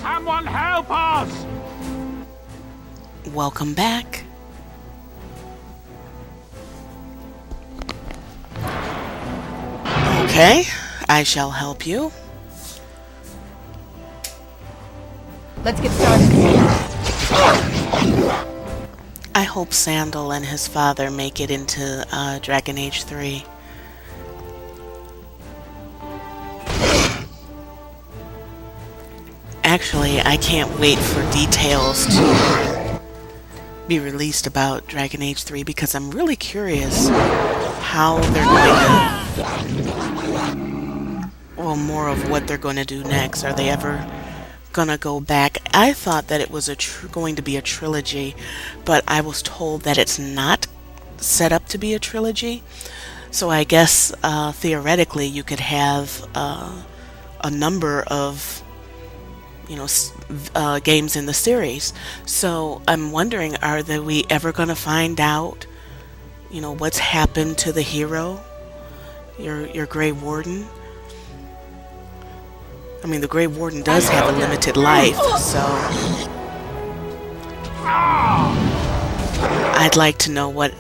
Someone help us! Welcome back. Okay, I shall help you. Let's get started. I hope Sandal and his father make it into Dragon Age 3. Actually, I can't wait for details to be released about Dragon Age 3 because I'm really curious how they're going to... Well, more of what they're going to do next. Are they ever gonna go back? I thought that it was going to be a trilogy, but I was told that it's not set up to be a trilogy. So I guess theoretically you could have a number of games in the series. So I'm wondering, we ever gonna find out what's happened to the hero, your Grey Warden? I mean, the Grey Warden does have a limited life, so I'd like to know what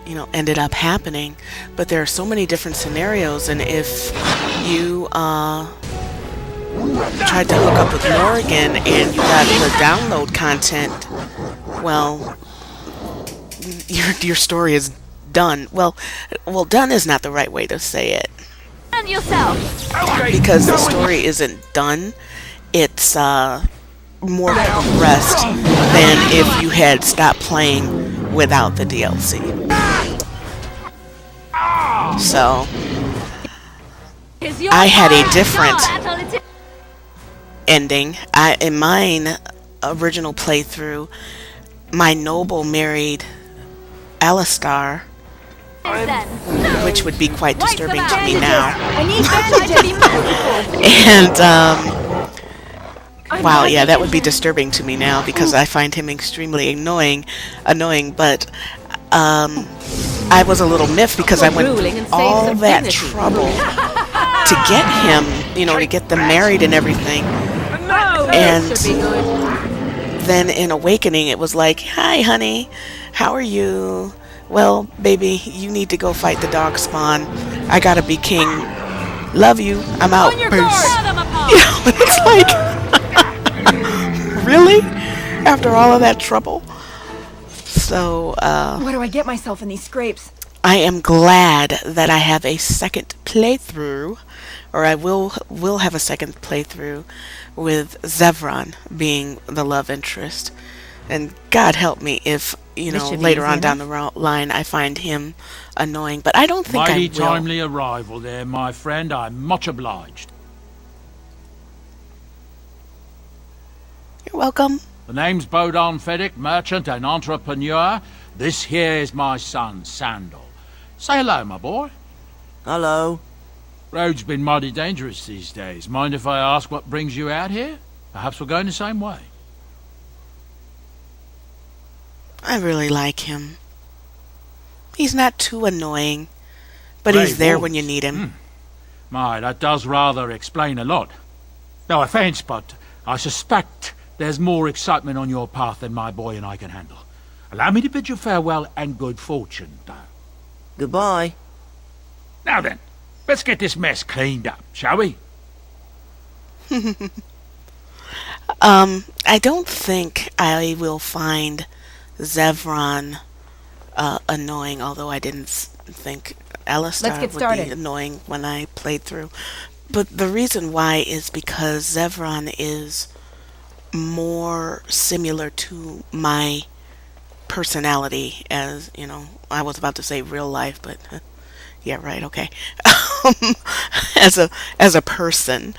ended up happening. But there are so many different scenarios, and if you tried to hook up with Morrigan and you got the download content, well, your story is done. Well, done is not the right way to say it. Yourself. Because the story isn't done, it's more progressed than if you had stopped playing without the DLC. So I had a different ending. In mine original playthrough, my noble married Alistar, which would be quite disturbing to me now. And wow, yeah, that would be disturbing to me now because I find him extremely annoying. But I was a little miffed because I went all that trouble to get him, to get them married and everything. And then in Awakening, it was like, "Hi, honey, how are you? Well, baby, you need to go fight the dog spawn. I gotta be king. Love you. I'm out. Peace." It's like, really? After all of that trouble? So, why do I get myself in these scrapes? I am glad that I have a second playthrough, or I will have a second playthrough with Zevran being the love interest. And God help me if later on down the line I find him annoying, but I don't think I will. Mighty timely arrival there, my friend. I'm much obliged. You're welcome. The name's Bodan Fedek, merchant and entrepreneur. This here is my son, Sandal. Say hello, my boy. Hello. Road's been mighty dangerous these days. Mind if I ask what brings you out here? Perhaps we're going the same way. I really like him. He's not too annoying, but he's there when you need him. My, that does rather explain a lot. No offense, but I suspect there's more excitement on your path than my boy and I can handle. Allow me to bid you farewell and good fortune, though. Goodbye. Now then, let's get this mess cleaned up, shall we? I don't think I will find Zevran annoying, although I didn't think Alistar would be annoying when I played through. But the reason why is because Zevran is more similar to my personality, as I was about to say real life, but yeah, right, okay. as a person,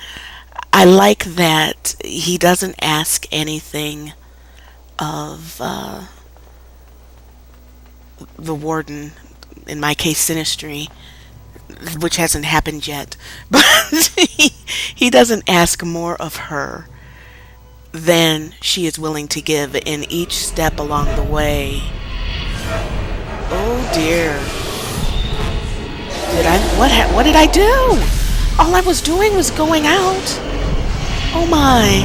I like that he doesn't ask anything of the warden, in my case Synnistry, which hasn't happened yet, but he doesn't ask more of her than she is willing to give in each step along the way. Oh dear. What did I do? All I was doing was going out. Oh my.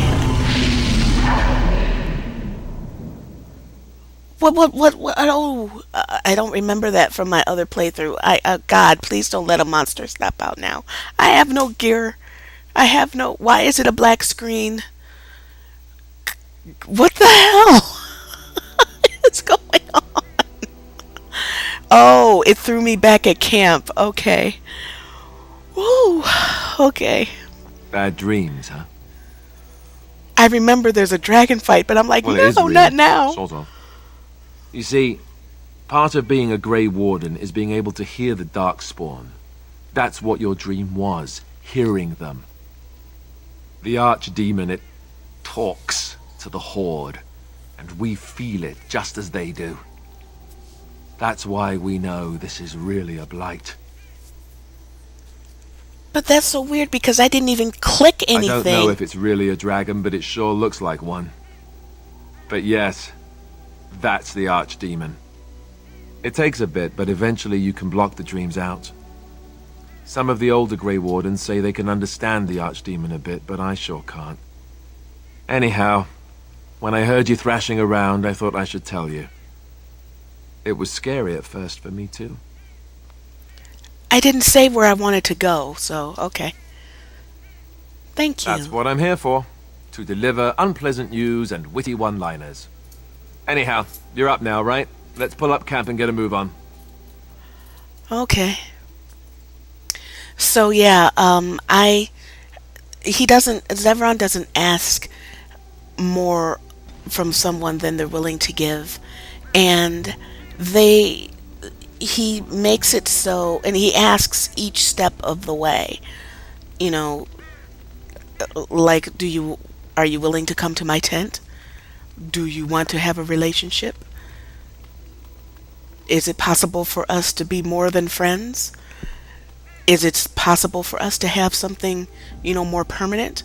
What? Oh, I don't remember that from my other playthrough. God, please don't let a monster step out now. I have no gear. I have no. Why is it a black screen? What the hell is going on? Oh, it threw me back at camp. Okay. Woo. Okay. Bad dreams, huh? I remember there's a dragon fight, but I'm like, Well, no, it is real, not now. Sort of. You see, part of being a Grey Warden is being able to hear the Darkspawn. That's what your dream was, hearing them. The Archdemon, it talks to the Horde, and we feel it just as they do. That's why we know this is really a blight. But that's so weird because I didn't even click anything. I don't know if it's really a dragon, but it sure looks like one. But yes, that's the Archdemon. It takes a bit, but eventually you can block the dreams out. Some of the older Grey Wardens say they can understand the Archdemon a bit, but I sure can't. Anyhow, when I heard you thrashing around, I thought I should tell you. It was scary at first for me, too. I didn't say where I wanted to go, so okay. Thank you. That's what I'm here for. To deliver unpleasant news and witty one-liners. Anyhow, you're up now, right? Let's pull up camp and get a move on. Okay. So yeah, Zevran doesn't ask more from someone than they're willing to give. And he makes it so, and he asks each step of the way, you know, like, are you willing to come to my tent? Do you want to have a relationship? Is it possible for us to be more than friends? Is it possible for us to have something, more permanent?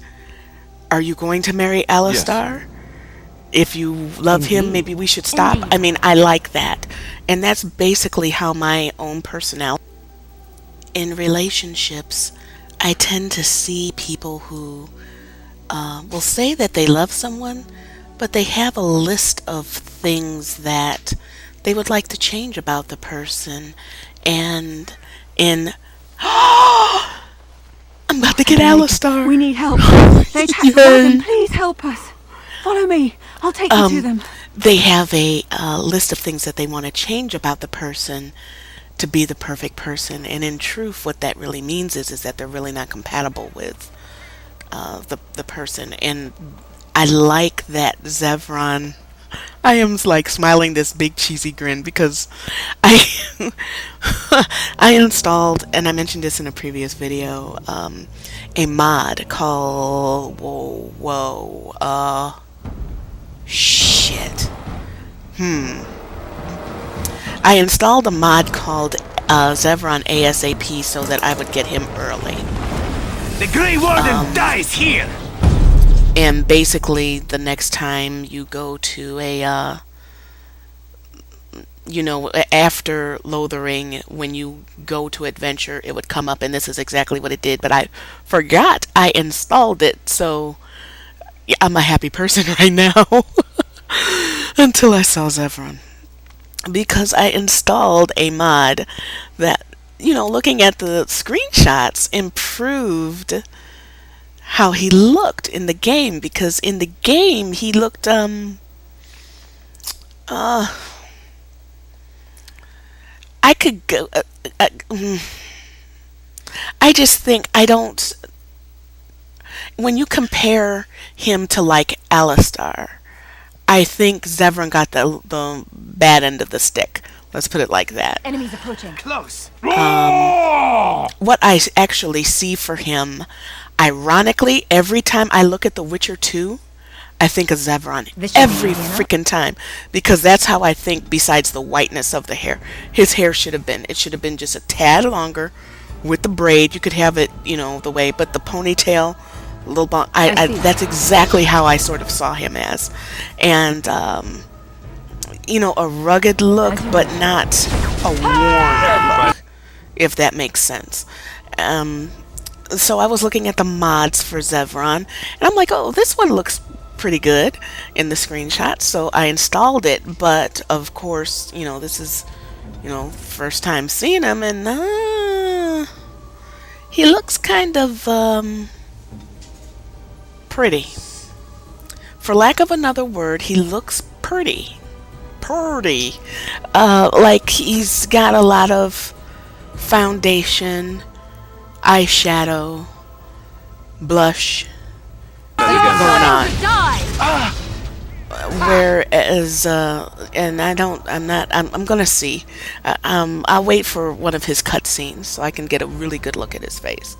Are you going to marry Alistar? Yes. If you love him, maybe we should stop. I mean, I like that. And that's basically how my own personality. In relationships, I tend to see people who will say that they love someone, but they have a list of things that they would like to change about the person. And I'm about to get Alistar. We need help. They attacked the wagon. Please help us. Follow me. I'll take you to them. They have a list of things that they want to change about the person to be the perfect person. And in truth, what that really means is that they're really not compatible with the person. And I like that Zevran. I am like smiling this big cheesy grin because I installed, and I mentioned this in a previous video, a mod called shit. I installed a mod called Zevran ASAP so that I would get him early. The Grey Warden dies here! And basically, the next time you go to after Lothering, when you go to Adventure, it would come up, and this is exactly what it did, but I forgot I installed it, so I'm a happy person right now. Until I saw Zevran. Because I installed a mod that, looking at the screenshots, improved how he looked in the game, because in the game he looked I could go I just think when you compare him to like Alistar, I think Zevran got the bad end of the stick. Let's put it like that. Enemies approaching. Close. What I actually see for him, ironically, every time I look at The Witcher 2, I think of Zevran. Every freaking time. Because that's how I think, besides the whiteness of the hair. His hair should have been just a tad longer with the braid. You could have it, the way, but the ponytail, a little bun. That's exactly how I sort of saw him as. And, a rugged look, but not a warm look, if that makes sense. So I was looking at the mods for Zevran, and I'm like, oh, this one looks pretty good in the screenshot, so I installed it. But of course, this is, first time seeing him, and he looks kind of pretty. For lack of another word, he looks pretty. Like he's got a lot of foundation, eyeshadow, blush going on. Whereas, and I'm gonna see. I'll wait for one of his cutscenes so I can get a really good look at his face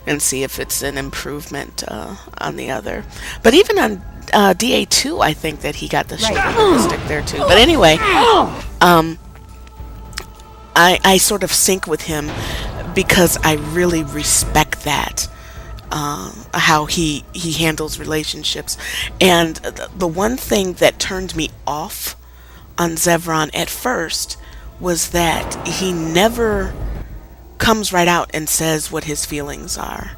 and see if it's an improvement on the other. But even on DA2, I think that he got the shape of the stick there too. But anyway, I sort of sync with him because I really respect that. How he handles relationships. And the one thing that turned me off on Zevran at first was that he never comes right out and says what his feelings are,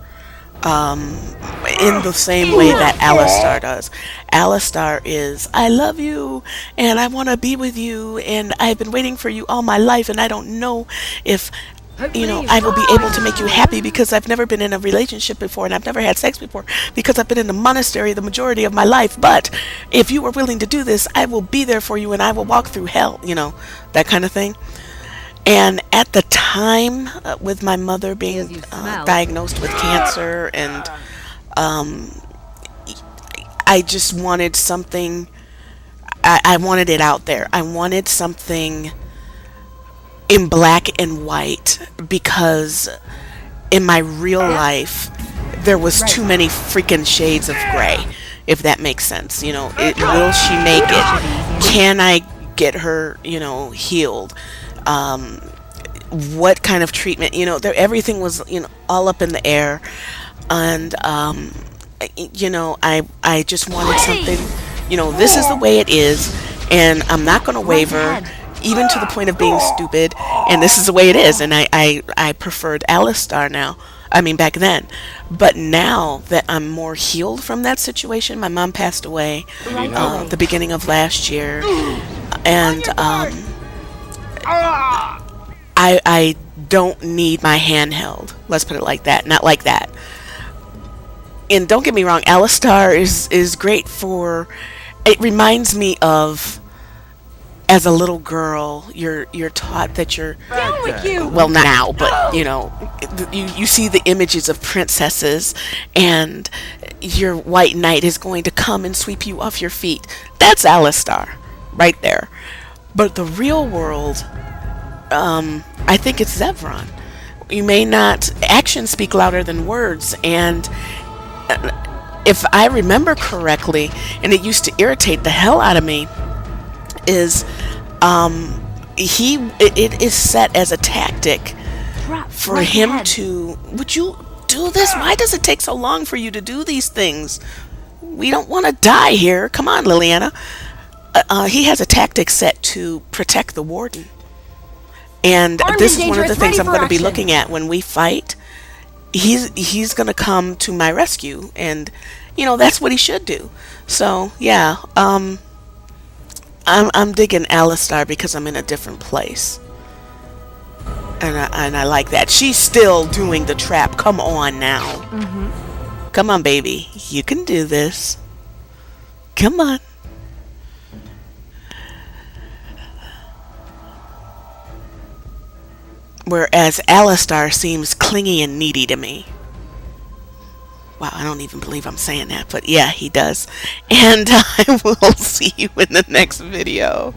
in the same way that Alistar does. Alistar is, I love you and I want to be with you and I've been waiting for you all my life and I don't know if I will be able to make you happy because I've never been in a relationship before and I've never had sex before because I've been in the monastery the majority of my life. But if you are willing to do this, I will be there for you and I will walk through hell, that kind of thing. And at the time, with my mother being diagnosed with cancer, and I just wanted something, I wanted it out there. I wanted something in black and white, because in my real life there was too many freaking shades of gray, if that makes sense. Will she make it? Can I get her healed? What kind of treatment? Everything was all up in the air, and I just wanted something. This is the way it is, and I'm not going to waver, even to the point of being stupid, and this is the way it is. And I preferred Alistar now. I mean, back then. But now that I'm more healed from that situation, my mom passed away the beginning of last year, and I don't need my handheld. Let's put it like that. Not like that. And don't get me wrong, Alistar is great for. It reminds me of, as a little girl, you're taught that you're down with you. Well, not now, but you see the images of princesses, and your white knight is going to come and sweep you off your feet. That's Alistar, right there. But the real world, I think it's Zevran. You may not. Actions speak louder than words, and if I remember correctly, and it used to irritate the hell out of me, is it is set as a tactic for him to, would you do this? Why does it take so long for you to do these things? We don't want to die here. Come on, Liliana. He has a tactic set to protect the warden. And this is one of the things I'm going to be looking at when we fight. He's going to come to my rescue, and that's what he should do. So yeah, I'm digging Alistar because I'm in a different place, and I like that. She's still doing the trap. Come on now. Mm-hmm. Come on, baby. You can do this. Come on. Whereas Alistar seems clingy and needy to me. Wow, I don't even believe I'm saying that, but yeah, he does. And I will see you in the next video.